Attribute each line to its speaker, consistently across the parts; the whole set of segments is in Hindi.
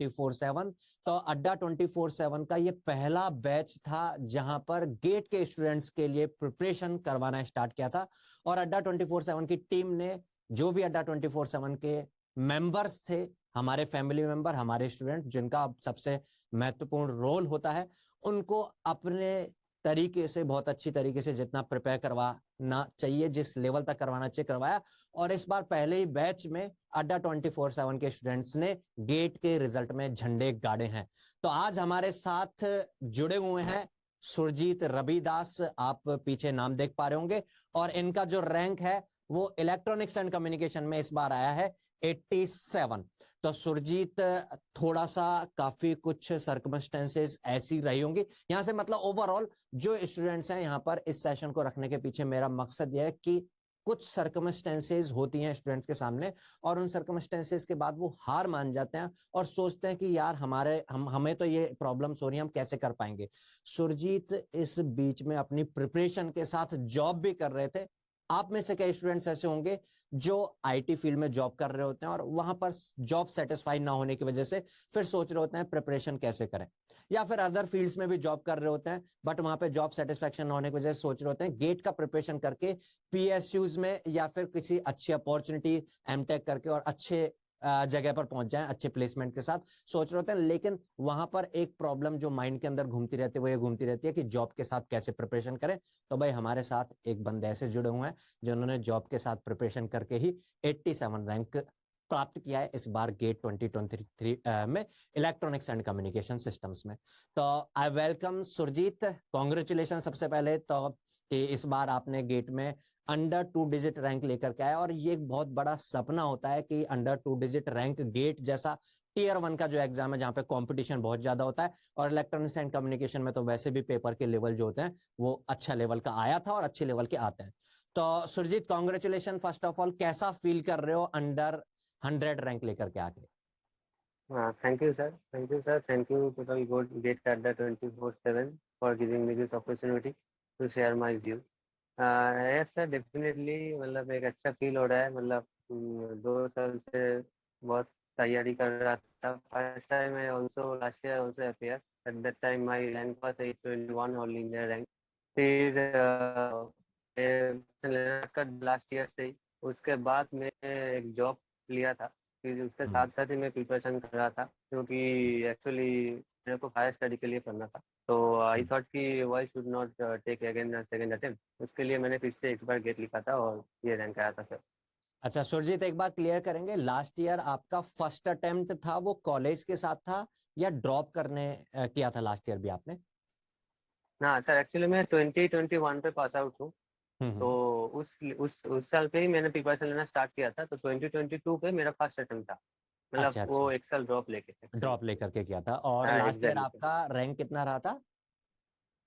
Speaker 1: 24/7। तो अड्डा 24/7 का ये पहला बैच था जहां पर गेट के स्टूडेंट्स के लिए प्रिपरेशन करवाना स्टार्ट किया था। और अड्डा 24/7 की टीम ने जो भी अड्डा 24/7 के मेंबर्स थे, हमारे फैमिली मेंबर, हमारे स्टूडेंट, जिनका सबसे महत्वपूर्ण रोल होता है, उनको अपने तरीके से, बहुत अच्छी तरीके से जितना प्रिपेयर करवाना चाहिए, जिस लेवल तक करवाना चाहिए, करवाया। और इस बार पहले ही बैच में अड्डा 24/7 के स्टूडेंट्स ने गेट के रिजल्ट में झंडे गाड़े हैं। तो आज हमारे साथ जुड़े हुए हैं सुरजीत रविदास, आप पीछे नाम देख पा रहे होंगे, और इनका जो रैंक है वो इलेक्ट्रॉनिक्स एंड कम्युनिकेशन में इस बार आया है 87। तो सुरजीत, थोड़ा सा काफी कुछ सर्कमस्टेंसेस ऐसी रही होंगी यहां से, मतलब ओवरऑल जो स्टूडेंट्स हैं यहाँ पर इस सेशन को रखने के पीछे मेरा मकसद यह है कि कुछ सर्कमस्टेंसेस होती हैं स्टूडेंट्स के सामने, और उन सर्कमस्टेंसेस के बाद वो हार मान जाते हैं और सोचते हैं कि यार हमें तो ये प्रॉब्लम्स हो रही हैं, हम कैसे कर पाएंगे। सुरजीत इस बीच में अपनी प्रिपरेशन के साथ जॉब भी कर रहे थे। आप में से कई स्टूडेंट्स ऐसे होंगे जो आईटी फील्ड में जॉब कर रहे होते हैं और वहां पर जॉब सेटिस्फाइड ना होने की वजह से फिर सोच रहे होते हैं प्रिपरेशन कैसे करें, या फिर अदर फील्ड्स में भी जॉब कर रहे होते हैं बट वहां पे जॉब सेटिस्फेक्शन ना होने की वजह से सोच रहे होते हैं गेट का प्रिपरेशन करके पीएसयूज में या फिर किसी अच्छी अपॉर्चुनिटी एमटेक करके और अच्छे जगह पर पहुंच जाएं, अच्छे प्लेसमेंट के साथ सोच रहे होते हैं। लेकिन वहां पर एक प्रॉब्लम जो माइंड के अंदर घूमती रहती है वो ये घूमती रहती है कि जॉब के साथ कैसे प्रिपरेशन करें। तो भाई हमारे साथ एक बंदे ऐसे जुड़े हुए हैं जिन्होंने जॉब के साथ प्रिपरेशन करके ही 87 रैंक प्राप्त किया है इस बार गेट 2023 में इलेक्ट्रॉनिक्स एंड कम्युनिकेशन सिस्टम्स में। तो आई वेलकम सुरजीत, कॉन्ग्रेचुलेशन सबसे पहले तो कि इस बार आपने गेट में अंडर 2 डिजिट रैंक लेकर के आया, और ये एक बहुत बड़ा सपना होता है कि अंडर 2 डिजिट रैंक गेट जैसा टीयर 1 का जो एग्जाम है जहां पे कंपटीशन बहुत ज्यादा होता है, और इलेक्ट्रॉनिक्स एंड कम्युनिकेशन में तो वैसे भी पेपर के लेवल जो होते हैं वो अच्छा लेवल का आया था और अच्छे लेवल के आते हैं। तो Surjeet, congratulation first of all, कैसा फील कर रहे हो अंडर 100 रैंक लेकर के आके?
Speaker 2: Thank you, sir. Thank you, sir. Thank you to the Gate Cadre 24/7 for giving me this opportunity to share my view. Yes, sir. Definitely, मतलब एक अच्छा फील हो रहा है। मतलब 2 साल से बहुत तैयारी कर रहा था। First time I also last year also appeared. At that time my rank was 821 all India rank. फिर लास्ट ईयर से ही उसके बाद मैं एक जॉब लिया था। फिर उसके साथ साथ ही मैं प्रिपरेशन कर रहा था क्योंकि एक्चुअली मेरे को हायर स्टडी के लिए करना था। तो आई थॉट कि why should not take again second attempt. उसके लिए मैंने फिर से एक बार गेट लिखा था और ये रैंक आया था सर।
Speaker 1: अच्छा सुरजीत, एक बात क्लियर करेंगे, लास्ट ईयर आपका फर्स्ट अटेम्प्ट था वो कॉलेज के साथ था या ड्रॉप करने किया था लास्ट ईयर भी आपने?
Speaker 2: ना सर, एक्चुअली मैं 2021 पे पास आउट हूँ। तो
Speaker 1: हम्म।
Speaker 2: उस साल पे ही मैंने प्रिपरेशन लेना स्टार्ट किया था। तो 2022 पे मेरा फर्स्ट अटेम्प्ट था। मतलब
Speaker 1: अच्छा
Speaker 2: वो
Speaker 1: अच्छा,
Speaker 2: एक साल ड्रॉप लेके एक्चुअली।
Speaker 1: ड्रॉप लेकर के किया था। और
Speaker 2: हाँ,
Speaker 1: लास्ट ईयर
Speaker 2: एग्जैक्टली।
Speaker 1: आपका रैंक कितना रहा था?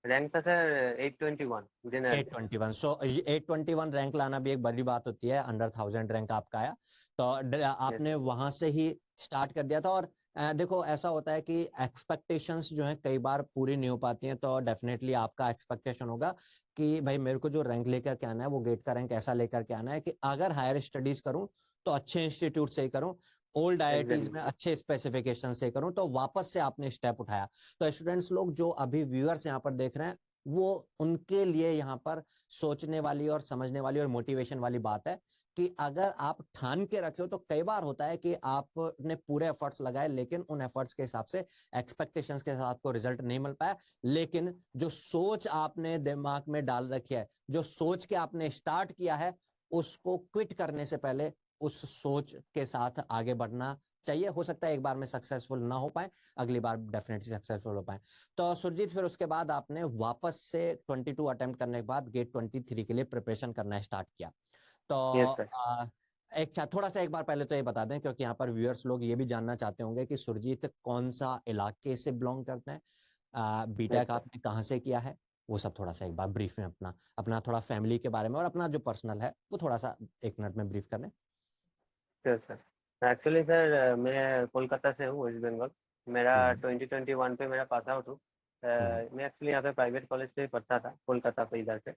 Speaker 2: रैंक था सर 821 जनरल।
Speaker 1: 821। सो 821 रैंक लाना भी एक बड़ी बात होती है, अंडर 1000 रैंक आपका आया। तो
Speaker 2: यस
Speaker 1: आपने
Speaker 2: सर।
Speaker 1: वहां से ही स्टार्ट कर दिया था। और देखो ऐसा होता है कि एक्सपेक्टेशंस जो है कई बार पूरी नहीं हो पाती हैं, तो डेफिनेटली आपका एक्सपेक्टेशन होगा कि भाई मेरे को जो रैंक लेकर के आना है वो गेट का रैंक ऐसा लेकर के आना है कि अगर हायर स्टडीज करूं तो अच्छे इंस्टीट्यूट से ही करूं, ओल्ड आईआईटीज में
Speaker 2: एग्जैक्टली।
Speaker 1: अच्छे स्पेसिफिकेशन से करूं। तो वापस से आपने स्टेप उठाया। तो स्टूडेंट्स लोग जो अभी व्यूअर्स यहाँ पर देख रहे हैं, वो उनके लिए यहाँ पर सोचने वाली और समझने वाली और मोटिवेशन वाली बात है कि अगर आप ठान के रखे हो तो कई बार होता है कि आपने पूरे एफर्ट्स लगाए लेकिन उन एफर्ट्स के हिसाब से एक्सपेक्टेशंस के साथ आपको रिजल्ट नहीं मिल पाया। लेकिन जो सोच आपने दिमाग में डाल रखी है, जो सोच के आपने स्टार्ट किया है, उसको क्विट करने से पहले उस सोच के साथ आगे बढ़ना चाहिए। हो सकता है एक बार में सक्सेसफुल ना हो पाए, अगली बार डेफिनेटली सक्सेसफुल हो पाए। तो सुरजीत, फिर उसके बाद आपने वापस से 22 अटेम्प्ट करने के बाद गेट 23 के लिए प्रिपरेशन करना स्टार्ट किया। तो
Speaker 2: यस सर।
Speaker 1: थोड़ा सा एक बार पहले तो ये बता दें क्योंकि यहाँ पर व्यूअर्स लोग ये भी जानना चाहते होंगे कि सुरजीत कौन सा इलाके से बिलोंग करते हैं,
Speaker 2: यस
Speaker 1: बीटेक
Speaker 2: सर।
Speaker 1: आपने कहाँ से किया है, वो सब थोड़ा सा एक बार ब्रीफ में अपना अपना थोड़ा फैमिली के बारे में और अपना जो पर्सनल है वो थोड़ा सा 1 मिनट में ब्रीफ करें।
Speaker 2: Yes sir. एक्चुअली सर मैं कोलकाता से हूँ, वेस्ट बंगाल। मेरा
Speaker 1: हम्म
Speaker 2: 2021 पे मेरा पास आउट हूँ।
Speaker 1: हम्म
Speaker 2: मैं एक्चुअली यहाँ पे प्राइवेट कॉलेज से पढ़ता था कोलकाता पे इधर से।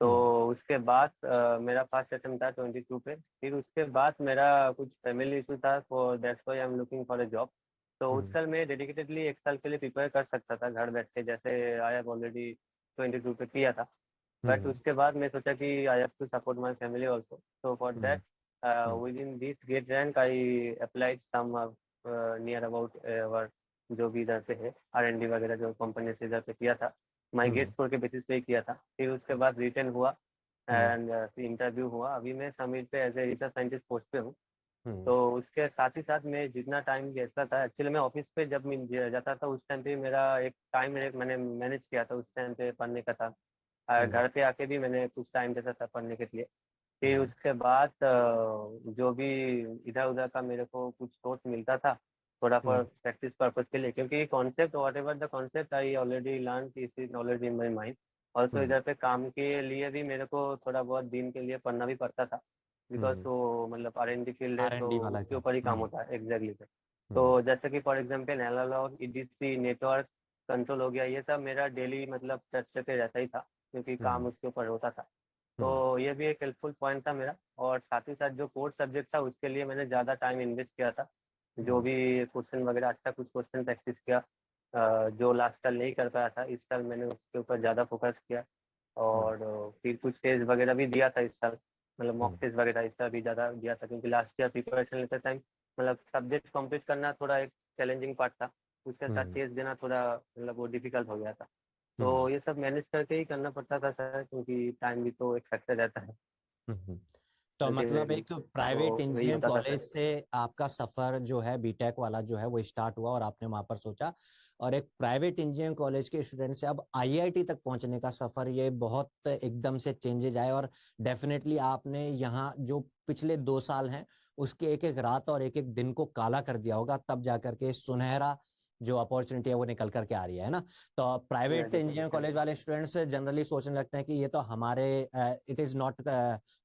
Speaker 2: तो
Speaker 1: हम्म
Speaker 2: उसके बाद मेरा फर्स्ट अटेम्प्ट था 22 पे। फिर उसके बाद मेरा कुछ फैमिली इशू था, for that's why I am looking for a job. तो उस साल मैं डेडिकेटेडली 1 साल के लिए प्रिपेयर कर सकता था घर बैठ के, जैसे आई हैव ऑलरेडी 22 पे किया था। बट उसके बाद मैं सोचा कि I have to support my family also, so for that within this GATE rank I applied some near about जो भी इधर पे है R&D वगैरह जो कंपनी से इधर पे किया था, माई गेट स्कोर के बेसिस पे ही किया था। फिर उसके बाद रिटर्न हुआ एंड इंटरव्यू हुआ। अभी मैं समीर पे as a research scientist post पे हूँ। तो उसके साथ ही साथ मैं जितना टाइम देता था, एक्चुअली मैं ऑफिस पे जब मैं जाता था उस टाइम पे मेरा एक टाइम मैंने मैनेज किया था, उस टाइम पे पढ़ने का था। घर पे आके भी मैंने कुछ टाइम देता था पढ़ने के लिए। फिर उसके बाद जो भी इधर उधर का मेरे को कुछ सोर्स मिलता था थोड़ा फॉर प्रैक्टिस पर्पज के लिए, क्योंकि concept what ever the concept I already learn, is knowledge in my mind. Also इधर पे काम के लिए भी मेरे को थोड़ा बहुत दिन के लिए पढ़ना भी पड़ता था, बिकॉज वो मतलब R&D फील्ड है तो
Speaker 1: R&D वाला
Speaker 2: उसके
Speaker 1: था।
Speaker 2: ऊपर ही काम होता है एग्जैक्टली से। तो जैसे कि for example analog EDC network control हो गया, ये सब मेरा डेली मतलब चर्चा पे रहता ही था, क्योंकि काम उसके ऊपर होता था। तो ये भी एक हेल्पफुल पॉइंट था मेरा। और साथ ही साथ जो कोर सब्जेक्ट था उसके लिए मैंने ज़्यादा टाइम इन्वेस्ट किया था, जो भी क्वेश्चन वगैरह अच्छा कुछ क्वेश्चन प्रैक्टिस किया, जो लास्ट साल नहीं कर पाया था इस साल मैंने उसके ऊपर ज़्यादा फोकस किया। और फिर कुछ टेस्ट वगैरह भी दिया था इस साल, मतलब मॉक टेस्ट वगैरह इसका भी ज़्यादा दिया था, क्योंकि लास्ट ईयर प्रिपरेशन लेते टाइम मतलब सब्जेक्ट कंप्लीट करना थोड़ा एक चैलेंजिंग पार्ट था, उसके साथ टेस्ट देना थोड़ा मतलब वो डिफिकल्ट हो गया था। तो ये सब मैनेज करके ही करना पड़ता था सर, क्योंकि टाइम भी तो एक फैक्टर रहता है
Speaker 1: हम्म। तो मतलब
Speaker 2: अल्टीमेटली।
Speaker 1: एक
Speaker 2: तो
Speaker 1: प्राइवेट
Speaker 2: वही
Speaker 1: इंजीनियरिंग
Speaker 2: होता था
Speaker 1: कॉलेज
Speaker 2: सर।
Speaker 1: से आपका सफर जो है बीटेक वाला जो है वो स्टार्ट हुआ और आपने वहां पर सोचा, और एक प्राइवेट इंजीनियरिंग कॉलेज के स्टूडेंट से अब आईआईटी तक पहुंचने का सफर, ये बहुत एकदम से चेंजेज आए। और डेफिनेटली आपने यहाँ जो पिछले 2 साल हैं उसके एक एक रात और एक एक दिन को काला कर दिया होगा, तब जाकर के सुनहरा जो अपॉर्चुनिटी है वो निकल करके आ रही है ना। तो प्राइवेट
Speaker 2: जी sir,
Speaker 1: engineering
Speaker 2: thank
Speaker 1: college
Speaker 2: you.
Speaker 1: वाले स्टूडेंट्स जनरली सोचने लगते हैं कि ये तो हमारे it is not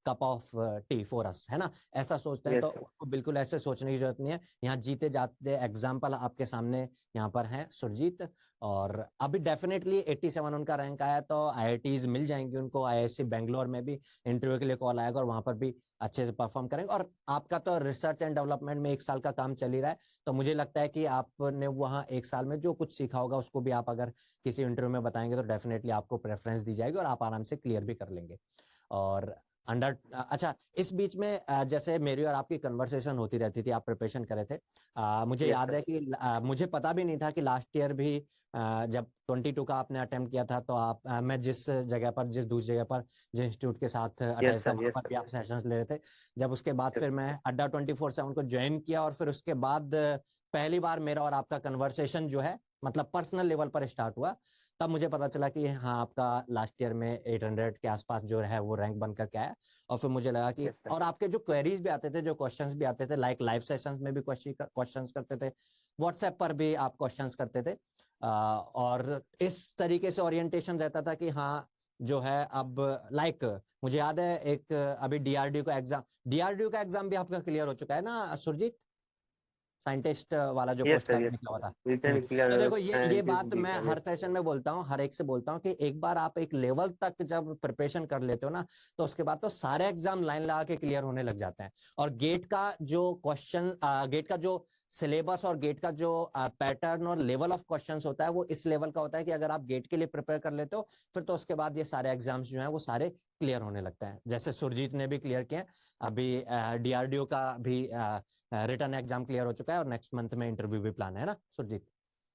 Speaker 1: cup of tea for us, है ना, ऐसा सोचते हैं। तो
Speaker 2: यस सर।
Speaker 1: उनको बिल्कुल ऐसे सोचने की जरूरत नहीं है। यहाँ जीते जाते एग्जाम्पल आपके सामने यहाँ पर हैं सुरजीत। और अभी डेफिनेटली 87 उनका रैंक आया, तो आईआईटीज मिल जाएंगी उनको। आईआईएससी बेंगलोर में भी इंटरव्यू के लिए कॉल आएगा और वहां पर भी अच्छे से परफॉर्म करेंगे। और आपका तो रिसर्च एंड डेवलपमेंट में 1 साल का काम चल ही रहा है, तो मुझे लगता है कि आपने वहाँ 1 साल में जो कुछ सीखा होगा उसको भी आप अगर किसी इंटरव्यू में बताएंगे तो डेफिनेटली आपको प्रेफरेंस दी जाएगी और आप आराम से क्लियर भी कर लेंगे। और अंडर अच्छा, इस बीच में जैसे मेरी और आपकी कन्वर्सेशन होती रहती थी, आप प्रिपरेशन कर रहे थे, मुझे
Speaker 2: यस
Speaker 1: याद
Speaker 2: सर।
Speaker 1: है कि मुझे पता भी नहीं था कि लास्ट ईयर भी जब 22 का आपने अटेम्प्ट किया था, तो आप मैं जिस जगह पर, जिस दूसरी जगह पर जिस इंस्टीट्यूट के साथ
Speaker 2: यस
Speaker 1: अटैच था
Speaker 2: सर।
Speaker 1: वहां
Speaker 2: यस
Speaker 1: पर
Speaker 2: सर।
Speaker 1: भी आप सेशंस ले रहे थे। जब उसके बाद
Speaker 2: यस
Speaker 1: फिर मैं अड्डा 24/7 को ज्वाइन किया, और फिर उसके बाद पहली बार मेरा और आपका कन्वर्सेशन जो है मतलब पर्सनल लेवल पर स्टार्ट हुआ, तब मुझे पता चला कि हाँ आपका लास्ट ईयर में 800 के आसपास जो है वो रैंक बन करके आया। और फिर मुझे लगा कि,
Speaker 2: यस सर।
Speaker 1: और आपके जो क्वेरीज भी आते थे, जो क्वेश्चंस भी आते थे, लाइक लाइव सेशंस में भी क्वेश्चंस करते थे, व्हाट्सएप पर भी आप क्वेश्चंस करते थे। और इस तरीके से ओरिएंटेशन रहता था कि हाँ जो है अब लाइक मुझे याद है एक अभी डीआरडीओ का एग्जाम भी आपका क्लियर हो चुका है ना सुरजीत, साइंटिस्ट वाला जो
Speaker 2: यस
Speaker 1: पोस्ट का
Speaker 2: सर। यस
Speaker 1: निकला हुआ था।
Speaker 2: सर। रिटर्न
Speaker 1: तो
Speaker 2: क्लियर
Speaker 1: देखो ये
Speaker 2: साइंटिस्ट
Speaker 1: बात
Speaker 2: डी
Speaker 1: मैं
Speaker 2: का।
Speaker 1: हर
Speaker 2: यस
Speaker 1: सेशन में बोलता हूँ, हर एक से बोलता हूँ कि एक बार आप एक लेवल तक जब प्रिपरेशन कर लेते हो ना, तो उसके बाद तो सारे एग्जाम लाइन लगा के क्लियर होने लग जाते हैं। और गेट का जो क्वेश्चन, गेट का जो सिलेबस और गेट का जो पैटर्न और लेवल ऑफ क्वेश्चंस होता है वो इस लेवल का होता है कि अगर आप गेट के लिए प्रिपेयर कर लेते हो फिर तो उसके बाद ये सारे एग्जाम्स जो हैं वो सारे क्लियर होने लगते हैं, जैसे सुरजीत ने भी क्लियर किए। अभी डीआरडीओ का भी रिटर्न एग्जाम क्लियर हो चुका है और नेक्स्ट मंथ में इंटरव्यू भी प्लान है ना सुरजीत।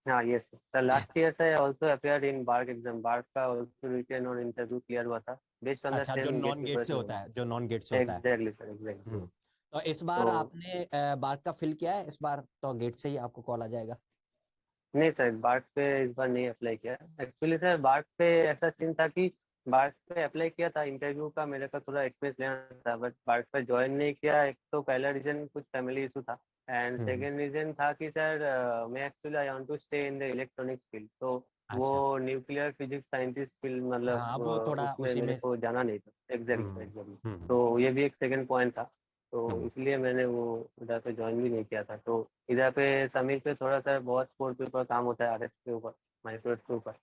Speaker 2: हाँ। Yes sir. लास्ट ईयर से also appear in BARC exam, BARC का ऑल्सो रिटर्न और इंटरव्यू क्लियर हुआ था, बेस्ड ऑन द
Speaker 1: अच्छा, जो
Speaker 2: सेम गेट
Speaker 1: नॉन गेट से
Speaker 2: प्रिपरेशन
Speaker 1: होता
Speaker 2: हुआ।
Speaker 1: है, जो नॉन गेट से होता है।
Speaker 2: Exactly sir, exactly.
Speaker 1: तो इस
Speaker 2: तो
Speaker 1: बार आपने बार्क का फिल किया है, इस बार तो गेट से ही आपको कॉल आ जाएगा।
Speaker 2: नहीं सर, बार्क पे इस बार नहीं अप्लाई किया। एक्चुअली सर बार्क पे ऐसा सीन था कि बार्क पे अप्लाई किया था, इंटरव्यू का मेरे को थोड़ा एक्सपीरियंस लेना था, बट बार्क पे ज्वाइन नहीं किया। एक तो पहला रीजन कुछ फैमिली इशू था, एंड
Speaker 1: हम्म।
Speaker 2: सेकेंड रीजन था कि सर मैं actually I want to stay in the electronics field, तो वो
Speaker 1: अच्छा।
Speaker 2: न्यूक्लियर फिजिक्स साइंटिस्ट फील्ड मतलब
Speaker 1: हाँ वो थोड़ा
Speaker 2: उसमें
Speaker 1: उसी
Speaker 2: मेरे
Speaker 1: में।
Speaker 2: को जाना नहीं था। एग्जैक्टली
Speaker 1: हम्म।
Speaker 2: एग्जैक्टली।
Speaker 1: हम्म।
Speaker 2: तो ये भी एक सेकेंड पॉइंट था, तो
Speaker 1: हम्म।
Speaker 2: इसलिए मैंने वो उधर पे ज्वाइन भी नहीं किया था। तो इधर पे समीर पे थोड़ा सा बहुत कोर के ऊपर काम होता है, RF के ऊपर, माइक्रोवेव के ऊपर।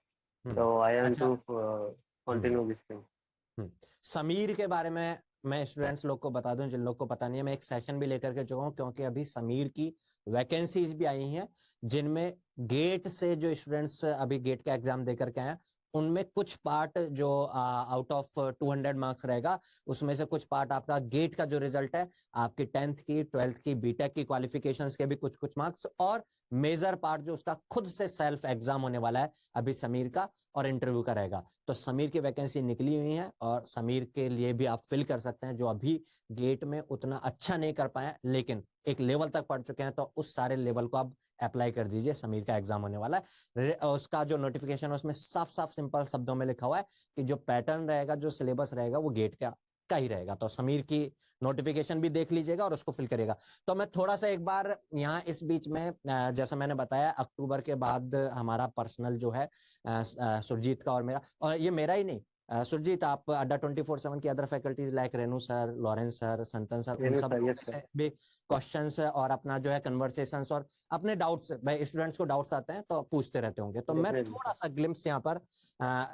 Speaker 1: हम्म।
Speaker 2: तो आई वांट
Speaker 1: अच्छा।
Speaker 2: To
Speaker 1: hmm.
Speaker 2: Continue this thing.
Speaker 1: SAMEER के बारे में मैं स्टूडेंट्स लोग को बता दूं, जिन लोग को पता नहीं है, मैं एक सेशन भी लेकर के चुका हूँ, क्योंकि अभी समीर की वैकेंसीज भी आई हैं जिनमें गेट से जो स्टूडेंट्स अभी गेट का एग्जाम देकर के आए उनमें कुछ पार्ट जो आउट ऑफ 200 मार्क्स रहेगा, उसमें से कुछ पार्ट आपका गेट का जो रिजल्ट है, आपकी 10th की 12th की बीटेक की क्वालिफिकेशंस के भी कुछ कुछ मार्क्स, और मेजर पार्ट जो उसका खुद से सेल्फ एग्जाम होने वाला है अभी समीर का और इंटरव्यू का रहेगा। तो समीर की वैकेंसी निकली हुई है और समीर के लिए भी आप फिल कर सकते हैं, जो अभी गेट में उतना अच्छा नहीं कर पाए लेकिन एक लेवल तक पढ़ चुके हैं, तो उस सारे लेवल को आप अप्लाई कर दीजिए। समीर का एग्जाम होने वाला है, उसका जो नोटिफिकेशन है उसमें साफ साफ सिंपल शब्दों में लिखा हुआ है कि जो पैटर्न रहेगा, जो सिलेबस रहेगा वो गेट का ही रहेगा। तो समीर की नोटिफिकेशन भी देख लीजिएगा और उसको फिल करिएगा। तो मैं थोड़ा सा एक बार यहाँ इस बीच में जैसा मैंने बताया, अक्टूबर के बाद हमारा पर्सनल जो है सुरजीत का और मेरा, और ये मेरा ही नहीं, सुरजीत आप अड्डा 24/7 की other faculties like Renu sir, Lawrence sir, संतन सर, उन सब
Speaker 2: यस
Speaker 1: लोगों से भी क्वेश्चंस और अपना जो है कन्वर्सेशंस और अपने डाउट्स, भाई स्टूडेंट्स को डाउट्स आते हैं तो पूछते रहते होंगे। तो मैं थोड़ा सा ग्लिम्स यहाँ पर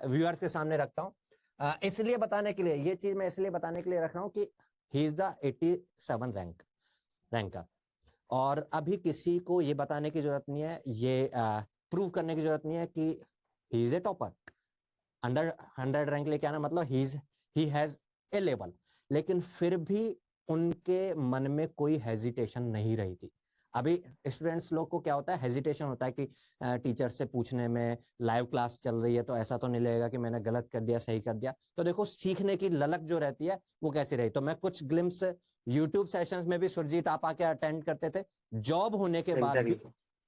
Speaker 1: व्यूअर्स के सामने रखता हूँ, इसलिए बताने के लिए, ये चीज मैं इसलिए बताने के लिए रख रहा हूँ कि ही इज द 87 रैंकर, और अभी किसी को ये बताने की जरूरत नहीं है, ये प्रूव करने की जरूरत नहीं है कि he is a topper. Under 100 rank लेके आना मतलब ही हैज ए लेवल, लेकिन फिर भी उनके मन में कोई हेजिटेशन नहीं रही थी। अभी स्टूडेंट्स लोग को क्या होता है, हेजिटेशन होता है कि टीचर से पूछने में, लाइव क्लास चल रही है तो ऐसा तो नहीं लगेगा कि मैंने गलत कर दिया, सही कर दिया। तो देखो सीखने की ललक जो रहती है वो कैसी रही। तो मैं कुछ ग्लिम्स यूट्यूब सेशंस में भी, सुरजीत आप आके अटेंड करते थे, जॉब होने के बाद भी,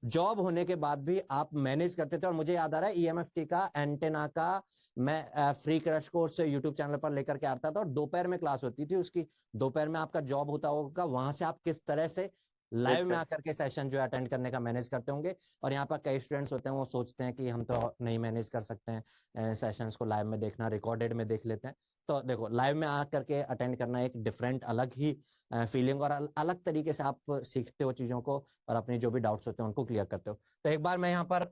Speaker 1: जॉब होने के बाद भी आप मैनेज करते थे। और मुझे याद आ रहा है ईएमएफटी का एंटेना का मैं free crash course YouTube channel पर लेकर के आता था, और दोपहर में क्लास होती थी उसकी, दोपहर में आपका जॉब होता होगा, वहां से आप किस तरह से लाइव में आकर के सेशन जो है अटेंड करने का मैनेज करते होंगे। और यहाँ पर कई स्टूडेंट्स होते हैं वो सोचते हैं कि हम तो नहीं मैनेज कर सकते हैं सेशंस को लाइव में देखना, रिकॉर्डेड में देख लेते हैं। तो देखो लाइव में आकर के अटेंड करना एक डिफरेंट अलग ही फीलिंग, और अलग तरीके से आप सीखते हो चीजों को और अपने जो भी डाउट्स होते हैं उनको क्लियर करते हो। तो एक बार मैं यहाँ पर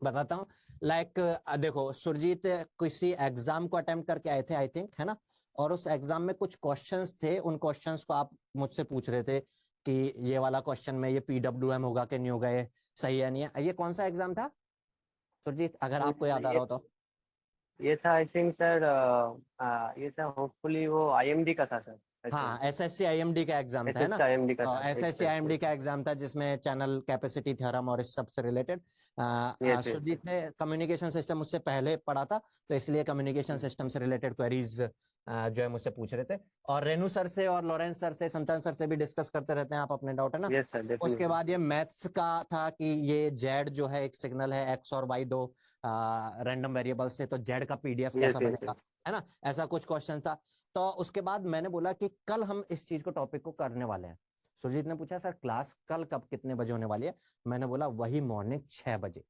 Speaker 1: बताता हूँ, लाइक देखो सुरजीत किसी एग्जाम को अटेम्प्ट करके आए थे आई थिंक, है ना, और उस एग्जाम में कुछ क्वेश्चंस थे, उन क्वेश्चंस को आप मुझसे पूछ रहे थे कि ये वाला क्वेश्चन में ये पीडब्ल्यूएम होगा कि नहीं होगा, ये सही है नहीं है। ये कौन सा एग्जाम था सुरजीत, अगर आपको याद आ रहा हो तो?
Speaker 2: ये था आई थिंक सर, ये था होपफुली वो आईएमडी का था सर।
Speaker 1: हाँ एसएससी आईएमडी का एग्जाम था, है ना,
Speaker 2: आईएमडी का था,
Speaker 1: एसएससी आईएमडी का एग्जाम था जिसमें चैनल कैपेसिटी थ्योरम और इस सब से रिलेटेड सुरजीत ने कम्युनिकेशन सिस्टम मुझसे पहले पढ़ा था, तो इसलिए कम्युनिकेशन सिस्टम से रिलेटेड क्वेरीज जो है मुझसे पूछ रहे थे। और रेनू सर से और लॉरेंस सर से, संतन सर से भी डिस्कस करते रहते हैं आप अपने डाउट, है ना।
Speaker 2: यस सर,
Speaker 1: उसके बाद ये मैथ्स का था कि ये जेड जो है एक सिग्नल है, एक्स और वाई दो रैंडम वेरिएबल से, तो जेड का पीडीएफ कैसा बनेगा, है ना, ऐसा कुछ क्वेश्चन था। तो उसके बाद मैंने बोला कि कल हम इस चीज को, टॉपिक को करने वाले हैं। सुरजीत ने पूछा सर क्लास कल कब कितने बजे होने वाली है, मैंने बोला वही मॉर्निंग 6 बजे।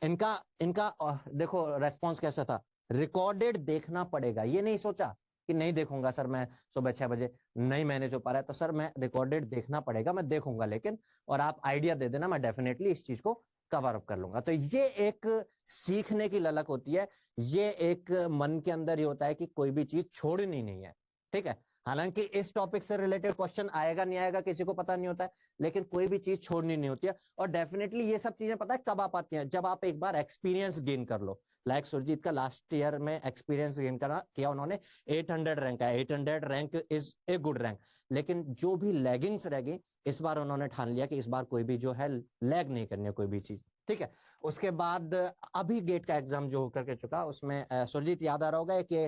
Speaker 1: इनका इनका देखो रेस्पॉन्स कैसा था, रिकॉर्डेड देखना पड़ेगा, ये नहीं सोचा कि नहीं देखूंगा सर मैं सुबह 6 बजे नहीं मैनेज हो पा रहा है, तो सर मैं रिकॉर्डेड देखना पड़ेगा, मैं देखूंगा लेकिन, और आप आइडिया दे देना, मैं डेफिनेटली इस चीज को कवर अप कर लूंगा। तो ये एक सीखने की ललक होती है, ये एक मन के अंदर ही होता है कि कोई भी चीज छोड़नी नहीं है, ठीक है। हालांकि इस टॉपिक से रिलेटेड क्वेश्चन आएगा नहीं आएगा किसी को पता नहीं होता है, लेकिन कोई भी चीज छोड़नी नहीं होती है। और डेफिनेटली ये सब चीजें पता है कब आ पाती हैं, जब आप एक बार एक्सपीरियंस गेन कर लो। लाइक सुरजीत का लास्ट ईयर में एक्सपीरियंस गेन करा किया उन्होंने, 800 रैंक है, 800 rank is a good rank, लेकिन जो भी लैगिंग्स रह गई, इस बार उन्होंने ठान लिया कि इस बार कोई भी जो है लैग नहीं करनी है कोई भी चीज, ठीक है। उसके बाद अभी गेट का एग्जाम जो होकर के चुका, उसमें सुरजीत याद आ रहा होगा कि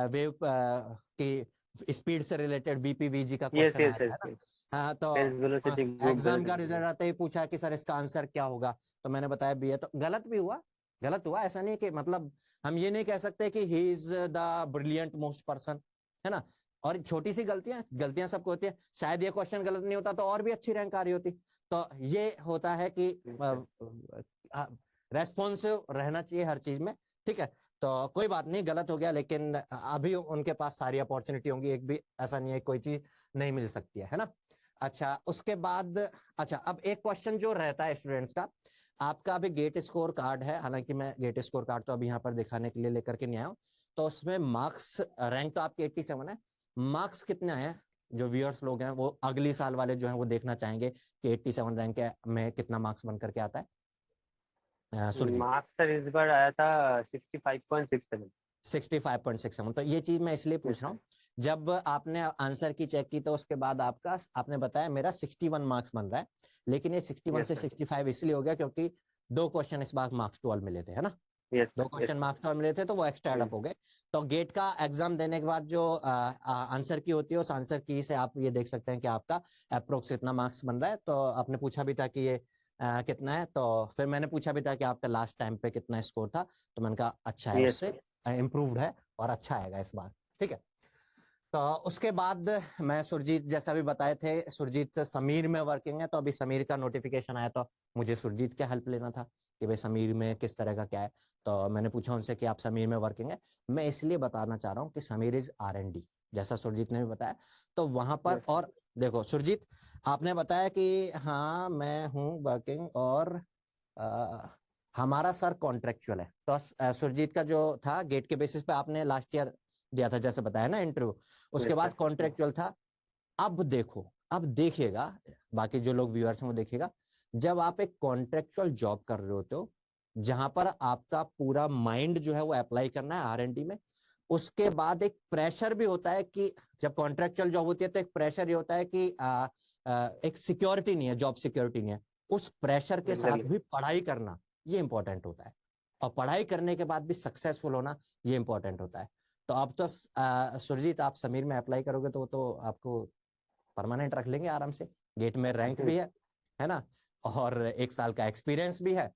Speaker 1: वेव की स्पीड से रिलेटेड वीपीवीजी का क्वेश्चन आया था, है ना। हाँ, तो एग्जाम का रिजल्ट आते ही पूछा कि सर इसका आंसर क्या होगा, तो मैंने बताया बी है, तो गलत भी हुआ, गलत हुआ, ऐसा नहीं कि मतलब हम ये नहीं कह सकते कि he is the brilliant most person, है ना। और छोटी सी गलतियां सबको होती है, शायद ये क्वेश्चन गलत नहीं होता तो और भी अच्छी रैंक आ रही होती। तो ये होता है कि रेस्पॉन्सिव रहना चाहिए हर चीज में, ठीक है। तो कोई बात नहीं, गलत हो गया, लेकिन अभी उनके पास सारी अपॉर्चुनिटी होंगी, एक भी ऐसा नहीं है कोई चीज नहीं मिल सकती है ना। अच्छा उसके बाद, अच्छा अब एक क्वेश्चन जो रहता है स्टूडेंट्स का, आपका अभी गेट स्कोर कार्ड है, हालांकि मैं गेट स्कोर कार्ड तो अभी यहाँ पर दिखाने के लिए लेकर के नहीं आया हूँ, तो उसमें मार्क्स, रैंक तो आपके 87 है, मार्क्स कितने आए हैं जो व्यूअर्स लोग हैं वो अगली साल वाले जो हैं वो देखना चाहेंगे कि 87 रैंक में कितना मार्क्स बन करके आता है सुरजीत?
Speaker 2: मार्क्स सर इस बार आया था 65.67।
Speaker 1: 65.67। तो ये चीज मैं इसलिए
Speaker 2: यस
Speaker 1: पूछ रहा
Speaker 2: सर।
Speaker 1: हूँ, जब आपने आंसर की चेक की तो उसके बाद आपका आपने बताया मेरा 61 मार्क्स बन रहा है, लेकिन ये 61
Speaker 2: यस
Speaker 1: से
Speaker 2: सर।
Speaker 1: 65 इसलिए हो गया क्योंकि 2 क्वेश्चन इस बार मार्क्स 12 मिले थे, है ना?
Speaker 2: यस
Speaker 1: दो
Speaker 2: sir. Yes
Speaker 1: question
Speaker 2: sir.
Speaker 1: Marks 12 मिले थे तो वो एक्स्ट्रा एड अप हो गए। तो गेट का एग्जाम देने के बाद जो आंसर की होती है, उस आंसर की से आप ये देख सकते हैं कि आपका अप्रोक्स इतना मार्क्स बन रहा है। तो आपने पूछा भी था कि ये कितना है, तो फिर मैंने पूछा भी था कि आपका लास्ट टाइम पे कितना स्कोर था, तो मैंने कहा अच्छा है,
Speaker 2: यस
Speaker 1: उससे
Speaker 2: सर।
Speaker 1: इम्प्रूव्ड है और अच्छा आएगा इस बार। ठीक है। तो उसके बाद मैं सुरजीत जैसा भी बताए थे, सुरजीत समीर में वर्किंग है, तो अभी समीर का नोटिफिकेशन आया तो मुझे सुरजीत का हेल्प लेना था कि भाई समीर में किस तरह का क्या है। तो मैंने पूछा उनसे कि आप समीर में वर्किंग है। मैं इसलिए बताना चाह रहा हूँ कि समीर इज R&D, जैसा सुरजीत ने भी बताया। तो वहां पर,
Speaker 2: यस सर।
Speaker 1: और देखो सुरजीत, आपने बताया कि हाँ मैं हूँ वर्किंग और अ, हमारा सर कॉन्ट्रेक्चुअल है। तो सुरजीत का जो था गेट के बेसिस पे आपने लास्ट ईयर दिया था जैसे बताया ना इंटरव्यू, उसके
Speaker 2: यस
Speaker 1: बाद
Speaker 2: सर।
Speaker 1: कॉन्ट्रेक्चुअल था। अब देखो, अब देखिएगा, बाकी जो लोग व्यूअर्स हैं वो देखिएगा, जब आप एक कॉन्ट्रेक्चुअल जॉब कर रहे होते हो जहां पर आपका पूरा माइंड जो है वो अप्लाई करना है R&D में, उसके बाद एक प्रेशर भी होता है कि जब कॉन्ट्रेक्चुअल जॉब होती है तो एक प्रेशर ये होता है कि एक सिक्योरिटी नहीं है, जॉब सिक्योरिटी नहीं है। उस प्रेशर के साथ
Speaker 2: एग्जैक्टली।
Speaker 1: भी पढ़ाई करना ये इंपॉर्टेंट होता है, और पढ़ाई करने के बाद भी सक्सेसफुल होना ये इंपॉर्टेंट होता है। तो अब तो सुरजीत आप समीर में अप्लाई करोगे तो वो तो आपको परमानेंट रख लेंगे आराम से। गेट में रैंक भी है ना, और 1 साल का एक्सपीरियंस भी है,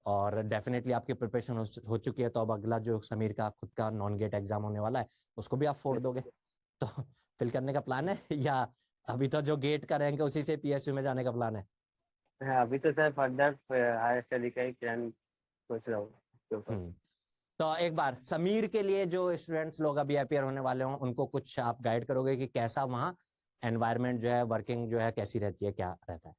Speaker 1: और डेफिनेटली आपकी प्रिपरेशन हो चुकी है। तो अब अगला जो समीर का खुद का नॉन गेट एग्जाम होने वाला है उसको भी आप फोड़ दोगे, तो फिल करने का प्लान है या अभी तो जो गेट का रैंक है उसी से PSU में जाने का प्लान है?
Speaker 2: हाँ, अभी तो सर फर्दर हायर स्टडी का ही प्लान सोच रहा हूँ इसके ऊपर।
Speaker 1: हम्म। तो एक बार समीर के लिए जो स्टूडेंट्स लोग अभी अपियर होने वाले हों उनको कुछ आप गाइड करोगे कि कैसा वहाँ एनवायरनमेंट जो है, वर्किंग जो है कैसी रहती है, क्या रहता है?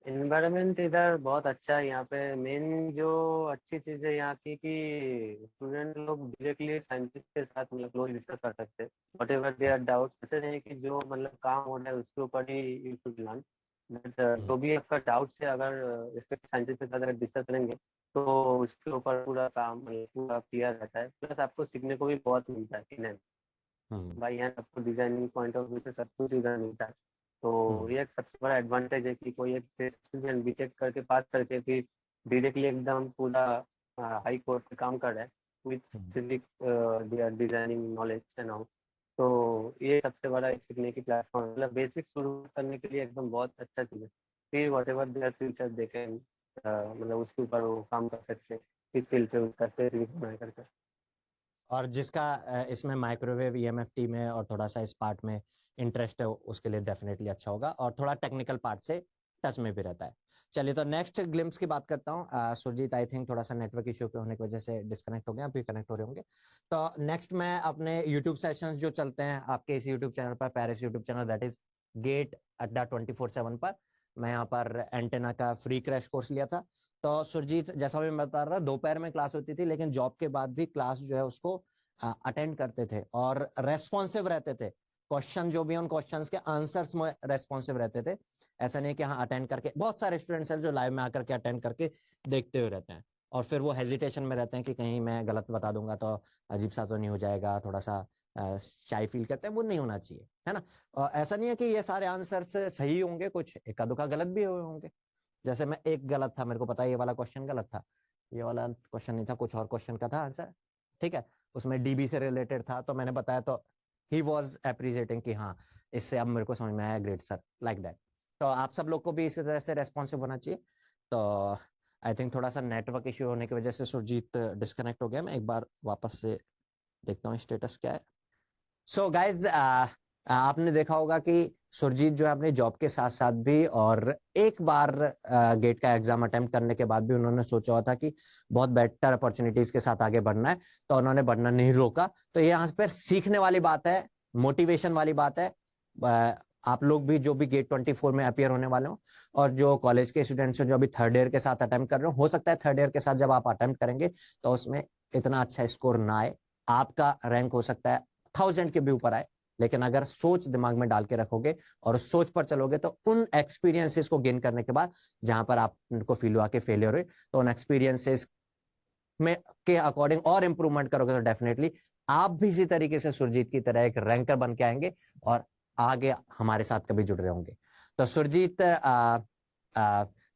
Speaker 2: इन्वायरमेंट इधर बहुत अच्छा है। यहाँ पे मेन जो अच्छी चीज़ है यहाँ की कि स्टूडेंट लोग डायरेक्टली साइंटिस्ट के साथ मतलब क्लोज डिस्कस कर सकते हैं वट एवर देयर डाउट्स। ऐसे नहीं कि जो मतलब काम हो रहा है उसके ऊपर ही यू शुड लर्न, बट
Speaker 1: हम्म।
Speaker 2: जो भी आपका डाउट्स है अगर रिस्पेक्ट साइंटिस्ट के साथ अगर डिस्कस करेंगे तो उसके ऊपर पूरा काम मतलब पूरा क्लियर रहता है। प्लस आपको सीखने को भी बहुत मिलता है कि नहीं
Speaker 1: हम्म।
Speaker 2: भाई, यहाँ आपको डिजाइनिंग पॉइंट ऑफ व्यू से सब कुछ इधर मिलता है। तो
Speaker 1: हम्म।
Speaker 2: ये एक सबसे बड़ा एडवांटेज है कि कोई एक स्टूडेंट बीटेक करके पास करके फिर डायरेक्टली एकदम पूरा हाई कोर्ट पे काम कर रहा है with
Speaker 1: hmm.
Speaker 2: Civic designing knowledge and all. तो ये सबसे बड़ा एक सीखने की प्लेटफॉर्म मतलब बेसिक शुरू करने के लिए एकदम बहुत अच्छा चीज़ है। फिर वट एवर देयर फ्यूचर देखें मतलब उसके ऊपर वो काम कर सकते हैं किस फील्ड पे उसका कैरियर बना करके।
Speaker 1: और जिसका इसमें माइक्रोवेव EMFT में और थोड़ा सा इस पार्ट में इंटरेस्ट है उसके लिए डेफिनेटली अच्छा होगा, और थोड़ा टेक्निकल पार्ट से टच में भी रहता है। चलिए तो नेक्स्ट ग्लिम्स की बात करता हूँ। सुरजीत आई थिंक थोड़ा सा नेटवर्क इश्यू के होने की वजह से डिस्कनेक्ट हो गए, अभी कनेक्ट हो रहे होंगे। तो नेक्स्ट मैं अपने यूट्यूब सेशंस जो चलते हैं आपके इस यूट्यूब चैनल पर, Paris YouTube channel that is get अड्डा 24/7 पर, मैं यहाँ पर एंटेना का फ्री क्रैश कोर्स लिया था। तो सुरजीत जैसा भी मैं बता रहा था, दोपहर में क्लास होती थी, लेकिन जॉब के बाद भी क्लास जो है उसको अटेंड करते थे और रेस्पॉन्सिव रहते थे। क्वेश्चन जो भी है उन क्वेश्चंस के आंसर्स में रेस्पॉन्सिव रहते थे। ऐसा नहीं कि हाँ अटेंड करके, बहुत सारे स्टूडेंट्स हैं जो लाइव में आकर के अटेंड करके देखते हुए रहते हैं और फिर वो हेजिटेशन में रहते हैं कि कहीं मैं गलत बता दूंगा तो अजीब सा तो नहीं हो जाएगा, थोड़ा सा शाई फील करते हैं। वो नहीं होना चाहिए, है ना? ऐसा नहीं है कि ये सारे आंसर्स सही होंगे, कुछ इक्का दुक्का गलत भी हुए होंगे। जैसे मैं एक गलत था, मेरे को पता है ये वाला क्वेश्चन गलत था, ये वाला क्वेश्चन नहीं था, कुछ और क्वेश्चन का था आंसर, ठीक है, उसमें DB से रिलेटेड था, तो मैंने बताया तो ही वॉज अप्रिशिएटिंग कि हाँ इससे अब मेरे को समझ में आया, ग्रेट सर, लाइक दैट। तो आप सब लोग को भी इसी तरह से रेस्पॉन्सिव होना चाहिए। तो आई थिंक थोड़ा सा नेटवर्क इश्यू होने की वजह से सुरजीत डिस्कनेक्ट हो गया। मैं एक बार वापस से देखता हूँ स्टेटस क्या है। सो गाइज आपने देखा होगा कि सुरजीत जो है अपने जॉब के साथ साथ भी, और एक बार गेट का एग्जाम अटेम्प्ट करने के बाद भी उन्होंने सोचा हुआ था कि बहुत बेटर अपॉर्चुनिटीज के साथ आगे बढ़ना है, तो उन्होंने बढ़ना नहीं रोका। तो ये यहाँ पर सीखने वाली बात है, मोटिवेशन वाली बात है। आप लोग भी जो भी गेट 24 में अपियर होने वाले हो, और जो कॉलेज के स्टूडेंट्स हैं जो अभी थर्ड ईयर के साथ अटेम्प्ट कर रहे हो सकता है थर्ड ईयर के साथ जब आप अटेम्प्ट करेंगे तो उसमें इतना अच्छा स्कोर ना आए, आपका रैंक हो सकता है 1000 के भी ऊपर आए, लेकिन अगर सोच दिमाग में डाल के रखोगे और उस सोच पर चलोगे तो उन एक्सपीरियंसेस को गेन करने के बाद जहां पर आपको फील हुआ कि फेलियर हुए, तो उन एक्सपीरियंसेस में के अकॉर्डिंग और इंप्रूवमेंट करोगे तो डेफिनेटली आप भी इसी तरीके से सुरजीत की तरह एक रैंकर बन के आएंगे और आगे हमारे साथ कभी जुड़ रहे होंगे। तो सुरजीत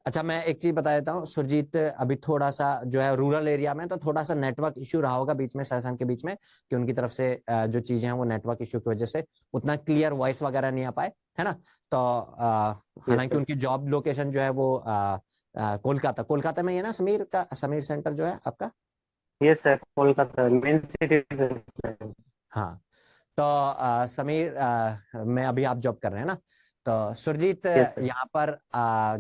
Speaker 1: अच्छा, मैं एक चीज बता देता हूँ सुरजीत, अभी थोड़ा सा जो है रूरल एरिया में, तो थोड़ा सा नेटवर्क इश्यू रहा होगा बीच में सेशन के बीच में, कि उनकी तरफ से जो चीजें हैं वो नेटवर्क इश्यू की वजह से उतना क्लियर वॉइस वगैरह नहीं आ पाए, है ना। तो
Speaker 2: यस
Speaker 1: हालांकि
Speaker 2: सर।
Speaker 1: उनकी जॉब लोकेशन जो है वो कोलकाता कोलकाता में ही है ना, समीर सेंटर जो है आपका।
Speaker 2: Yes sir, Kolkata main city.
Speaker 1: हाँ, तो समीर में अभी आप जॉब कर रहे हैं ना। तो सुरजीत,
Speaker 2: यस सर।
Speaker 1: यहाँ पर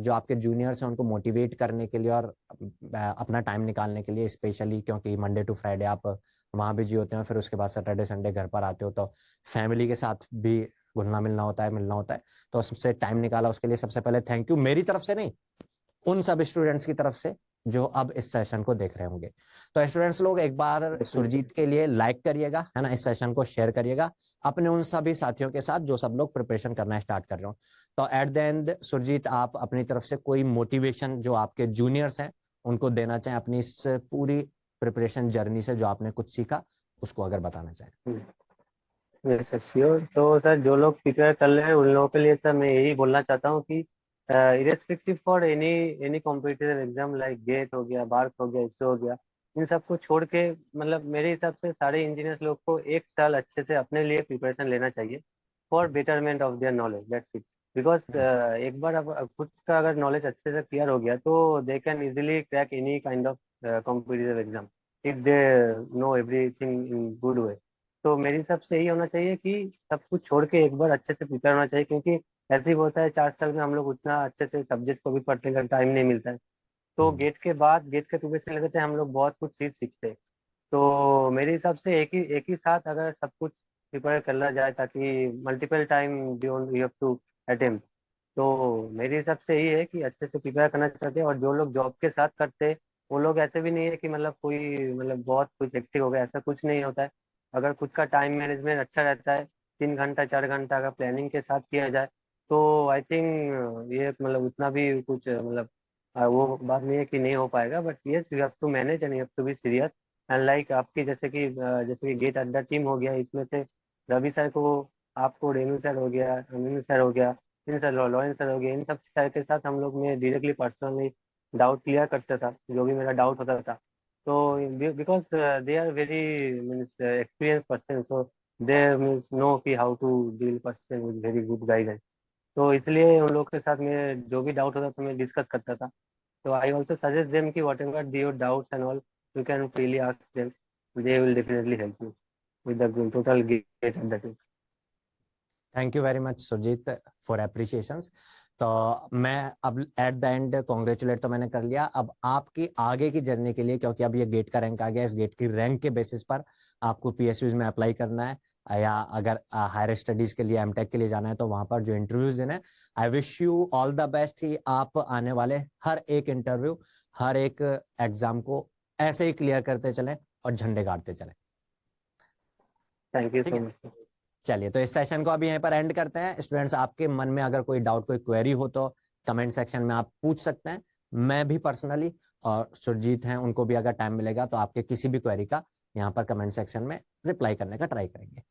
Speaker 1: जो आपके जूनियर्स हैं उनको मोटिवेट करने के लिए और अपना टाइम निकालने के लिए, स्पेशली क्योंकि मंडे टू फ्राइडे आप वहाँ बिजी होते हैं, फिर उसके बाद सैटरडे संडे घर पर आते हो, तो फैमिली के साथ भी घुलना मिलना होता है, मिलना होता है। तो सबसे टाइम निकाला उसके लिए सबसे पहले थैंक यू, मेरी तरफ से नहीं, उन सब स्टूडेंट्स की तरफ से जो अब इस सेशन को देख रहे होंगे। तो स्टूडेंट्स लोग एक बार सुरजीत के लिए लाइक करिएगा, है ना, इस सेशन को शेयर करिएगा अपने उन सभी साथियों के साथ जो सब लोग प्रिपरेशन करना स्टार्ट कर रहे हो। तो एट द एंड सुरजीत, आप अपनी तरफ से कोई मोटिवेशन जो आपके जूनियर्स हैं उनको देना चाहें अपनी इस पूरी प्रिपरेशन जर्नी से, जो आपने कुछ सीखा उसको अगर बताना चाहें।
Speaker 2: Yes sir, sure. तो सर जो लोग प्रिपेयर कर रहे हैं उन लोगों के लिए सर मैं यही बोलना चाहता हूँ कि irrespective for any any competitive exam like get हो गया, बार्क हो गया, इसरो हो गया, इन सबको छोड़ के मतलब मेरे हिसाब से सारे इंजीनियर्स लोग को एक साल अच्छे से अपने लिए प्रिपरेशन लेना चाहिए for betterment of their knowledge, that's it. Because एक बार अब खुद का अगर नॉलेज अच्छे से क्लियर हो गया तो they can easily crack any kind of competitive exam if they know everything in good way. तो मेरे हिसाब से यही होना चाहिए कि सब कुछ छोड़ के एक बार अच्छे से प्रिपेयर होना चाहिए, क्योंकि ऐसे ही होता है 4 साल में हम लोग उतना अच्छे से सब्जेक्ट को भी पढ़ने का टाइम नहीं मिलता है। तो
Speaker 1: हम्म।
Speaker 2: गेट के बाद गेट के प्रिपरेशन लेते थे हम लोग बहुत कुछ चीज सीखते हैं। तो मेरे हिसाब से एक ही साथ अगर सब कुछ प्रिपेयर करना जाए ताकि multiple time you have to attempt, तो मेरे हिसाब से यही है कि अच्छे से प्रिपेयर करना चाहते हैं। और जो लोग जॉब के साथ करते हैं वो लोग ऐसे भी नहीं है कि मतलब कोई मतलब बहुत कुछ एक्टिव हो गया, ऐसा कुछ नहीं होता है। अगर खुद का टाइम मैनेजमेंट अच्छा रहता है, 3 घंटा 4 घंटा अगर प्लानिंग के साथ किया जाए, तो आई थिंक ये मतलब उतना भी कुछ मतलब वो बात नहीं है कि नहीं हो पाएगा। But yes, you have to manage and you have to be serious. And like आपकी जैसे कि गेट अड्डा टीम हो गया, इसमें से रवि सर को, आपको रेणु सर हो गया, अमिन सर हो गया, इन सर लॉरेंस सर हो गया, इन सब सर के साथ हम लोग में डायरेक्टली पर्सनली डाउट क्लियर करता था, जो भी मेरा डाउट होता था। तो because they are very means experience person, so they means know कि how to deal person with very good guidance. तो इसलिए उन लोग के साथ मैं जो भी डाउट होता था मैं डिस्कस करता था। So I also suggest them कि whatever your doubts and all, you can freely ask them. They will definitely help you with the total gate and that.
Speaker 1: Thank you very much Surjit for appreciations. तो मैं अब एट द एंड कॉन्ग्रेचुलेट तो मैंने कर लिया, अब आपकी आगे की जर्नी के लिए, क्योंकि अब ये गेट का रैंक आ गया, इस गेट की रैंक के बेसिस पर आपको पीएसयूज में अप्लाई करना है, या अगर हायर स्टडीज के लिए एमटेक के लिए जाना है तो वहां पर जो इंटरव्यूज देना है। I wish you all the best ही आप आने वाले हर एक इंटरव्यू, हर एक एग्जाम को ऐसे ही क्लियर करते चलें और झंडे गाड़ते चलें।
Speaker 2: Thank you
Speaker 1: ठीक
Speaker 2: so
Speaker 1: है,
Speaker 2: much.
Speaker 1: चलिए तो इस सेशन को अभी यहीं पर एंड करते हैं। स्टूडेंट्स, आपके मन में अगर कोई डाउट, कोई क्वेरी हो तो कमेंट सेक्शन में आप पूछ सकते हैं। मैं भी पर्सनली और सुरजीत हैं, उनको भी अगर टाइम मिलेगा तो आपके किसी भी क्वेरी का यहाँ पर कमेंट सेक्शन में रिप्लाई करने का ट्राई करेंगे।